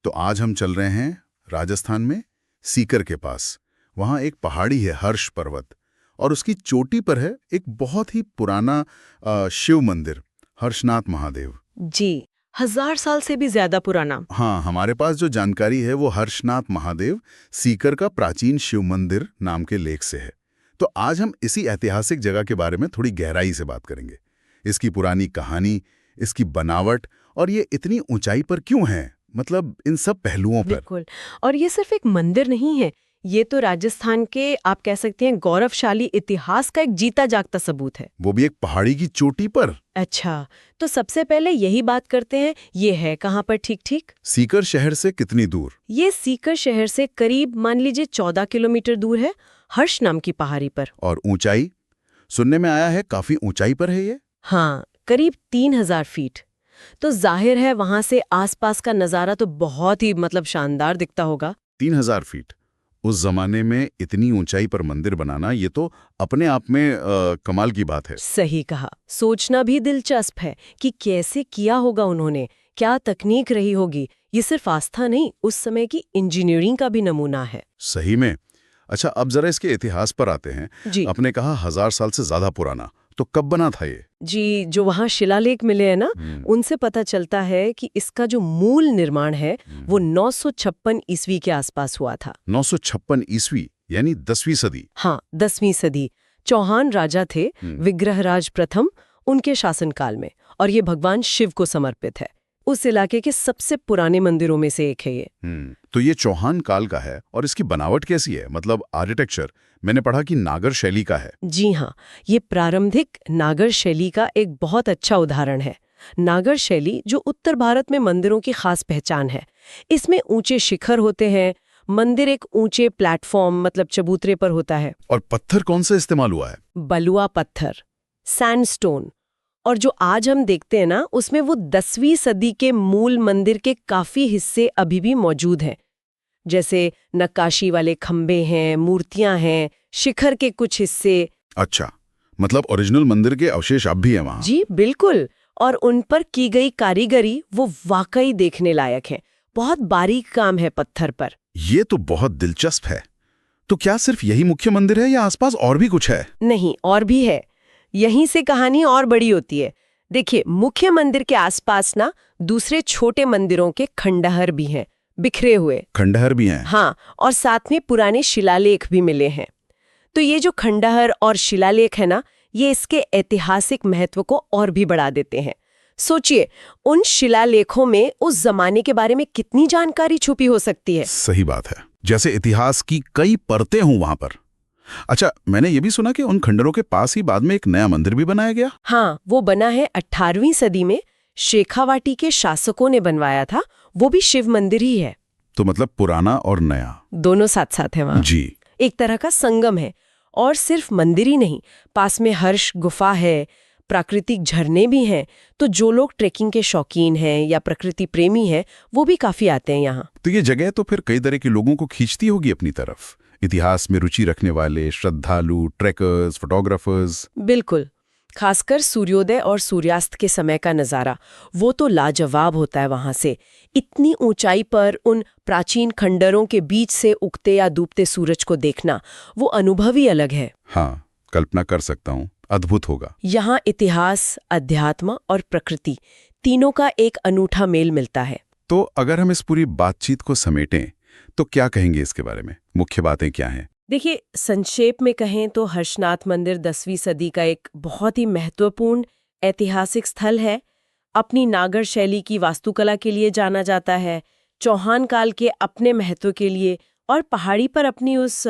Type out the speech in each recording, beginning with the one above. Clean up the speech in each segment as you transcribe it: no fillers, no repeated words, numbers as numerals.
तो आज हम चल रहे हैं राजस्थान में सीकर के पास। वहाँ एक पहाड़ी है हर्ष पर्वत, और उसकी चोटी पर है एक बहुत ही पुराना शिव मंदिर, हर्षनाथ महादेव। जी, 1000 साल से भी ज्यादा पुराना। हाँ, हमारे पास जो जानकारी है वो हर्षनाथ महादेव सीकर का प्राचीन शिव मंदिर नाम के लेख से है। तो आज हम इसी ऐतिहासिक जगह के बारे में थोड़ी गहराई से बात करेंगे। इसकी पुरानी कहानी, इसकी बनावट, और ये इतनी ऊंचाई पर क्यों है, मतलब इन सब पहलुओं पर। बिल्कुल। और ये सिर्फ एक मंदिर नहीं है, ये तो राजस्थान के आप कह सकते हैं गौरवशाली इतिहास का एक जीता जागता सबूत है। वो भी एक पहाड़ी की चोटी पर। अच्छा, तो सबसे पहले यही बात करते हैं, ये है कहाँ पर ठीक ठीक? सीकर शहर से कितनी दूर? ये सीकर शहर से करीब मान लीजिए 14 किलोमीटर दूर है, हर्ष नाम की पहाड़ी पर। और ऊंचाई? सुनने में आया है काफी ऊंचाई पर है ये। हाँ, करीब 3000 फीट। तो जाहिर है वहां से आसपास का नजारा तो बहुत ही शानदार दिखता होगा। 3000 फीट उस जमाने में इतनी ऊंचाई पर मंदिर बनाना, ये तो अपने आप में कमाल की बात है। सही कहा। सोचना भी दिलचस्प है कि कैसे किया होगा उन्होंने, क्या तकनीक रही होगी। ये सिर्फ आस्था नहीं, उस समय की इंजीनियरिंग का भी नमूना है। सही में। अच्छा, अब जरा इसके इतिहास पर आते हैं। जी। आपने कहा 1000 साल से ज्यादा पुराना, तो कब बना था ये? जी, जो वहाँ शिलालेख मिले हैं ना, उनसे पता चलता है कि इसका जो मूल निर्माण है वो 956 ईस्वी के आसपास हुआ था। 956 ईस्वी यानी 10वीं सदी। हाँ, 10वीं सदी। चौहान राजा थे विग्रहराज प्रथम, उनके शासनकाल में, और ये भगवान शिव को समर्पित है। उस इलाके के सबसे पुराने मंदिरों में से एक है ये। तो ये चौहान काल का है, और इसकी बनावट कैसी है, मतलब आर्किटेक्चर? मैंने पढ़ा कि नागर शैली का है। जी हाँ, ये प्रारंभिक नागर शैली का एक बहुत अच्छा उदाहरण है। नागर शैली जो उत्तर भारत में मंदिरों की खास पहचान है। इसमें ऊंचे शिखर होते हैं, मंदिर एक ऊंचे प्लेटफॉर्म चबूतरे पर होता है। और पत्थर कौन सा इस्तेमाल हुआ है? बलुआ पत्थर, सैंडस्टोन। और जो आज हम देखते हैं ना, उसमें वो 10वीं सदी के मूल मंदिर के काफी हिस्से अभी भी मौजूद हैं। जैसे नक्काशी वाले खंबे हैं, मूर्तियां हैं, शिखर के कुछ हिस्से। अच्छा, मतलब ओरिजिनल मंदिर के अवशेष अब भी हैं वहां? जी बिल्कुल। और उन पर की गई कारीगरी वो वाकई देखने लायक है। बहुत बारीक काम है पत्थर पर। ये तो बहुत दिलचस्प है। तो क्या सिर्फ यही मुख्य मंदिर है या आसपास और भी कुछ है? नहीं, और भी है। यहीं से कहानी और बड़ी होती है। देखिए, मुख्य मंदिर के आसपास ना दूसरे छोटे मंदिरों के खंडहर भी हैं, बिखरे हुए। खंडहर भी हैं? हाँ, और साथ में पुराने शिलालेख भी मिले हैं। तो ये जो खंडहर और शिलालेख है ना, ये इसके ऐतिहासिक महत्व को और भी बढ़ा देते हैं। सोचिए, उन शिलालेखों में उस जमाने के बारे में कितनी जानकारी छुपी हो सकती है। सही बात है, जैसे इतिहास की कई परतें हों वहां पर। अच्छा, मैंने ये भी सुना कि उन खंडरों के पास ही बाद में एक नया मंदिर भी बनाया गया। हाँ, वो बना है 18वीं सदी में। शेखावाटी के शासकों ने बनवाया था। वो भी शिव मंदिर ही है। तो मतलब पुराना और नया दोनों साथ साथ है वहाँ। जी। एक तरह का संगम है। और सिर्फ मंदिर ही नहीं, पास में हर्ष गुफा है, प्राकृतिक झरने भी हैं। तो जो लोग ट्रेकिंग के शौकीन हैं या प्रकृति प्रेमी हैं, वो भी काफी आते हैं यहाँ। तो ये जगह तो फिर कई तरह के लोगों को खींचती होगी अपनी तरफ। इतिहास में रुचि रखने वाले, श्रद्धालु, ट्रेकर्स, फोटोग्राफर्स। बिल्कुल। खासकर सूर्योदय और सूर्यास्त के समय का नज़ारा, वो तो लाजवाब होता है वहाँ से। इतनी ऊंचाई पर उन प्राचीन खंडरों के बीच से उगते या डूबते सूरज को देखना, वो अनुभव ही अलग है। हाँ, कल्पना कर सकता हूँ, अद्भुत होगा। यहाँ इतिहास, अध्यात्म और प्रकृति तीनों का एक अनूठा मेल मिलता है। तो अगर हम इस पूरी बातचीत को समेटें तो क्या कहेंगे इसके बारे में? मुख्य बातें क्या हैं? देखिए, संक्षेप में कहें तो हर्षनाथ मंदिर 10वीं सदी का एक बहुत ही महत्वपूर्ण ऐतिहासिक स्थल है। अपनी नागर शैली की वास्तुकला के लिए जाना जाता है, चौहान काल के अपने महत्व के लिए, और पहाड़ी पर अपनी उस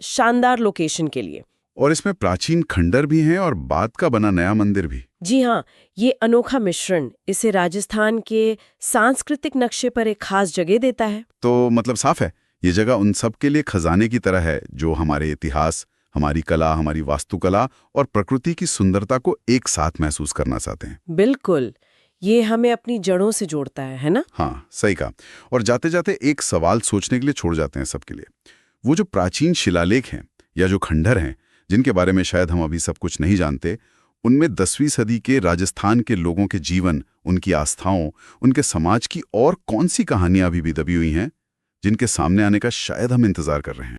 शानदार लोकेशन के लिए। और इसमें प्राचीन खंडर भी हैं और बाद का बना नया मंदिर भी। जी हाँ, ये अनोखा मिश्रण इसे राजस्थान के सांस्कृतिक नक्शे पर एक खास जगह देता है। तो मतलब साफ है, ये जगह उन सब के लिए खजाने की तरह है जो हमारे इतिहास, हमारी कला, हमारी वास्तुकला और प्रकृति की सुंदरता को एक साथ महसूस करना चाहते हैं। बिल्कुल, ये हमें अपनी जड़ों से जोड़ता है ना? हाँ, सही कहा। और जाते जाते एक सवाल सोचने के लिए छोड़ जाते हैं सबके लिए। वो जो प्राचीन शिलालेख हैं या जो खंडर हैं, जिनके बारे में शायद हम अभी सब कुछ नहीं जानते, उनमें 10वीं सदी के राजस्थान के लोगों के जीवन, उनकी आस्थाओं, उनके समाज की और कौन सी कहानियां अभी भी दबी हुई हैं, जिनके सामने आने का शायद हम इंतजार कर रहे हैं।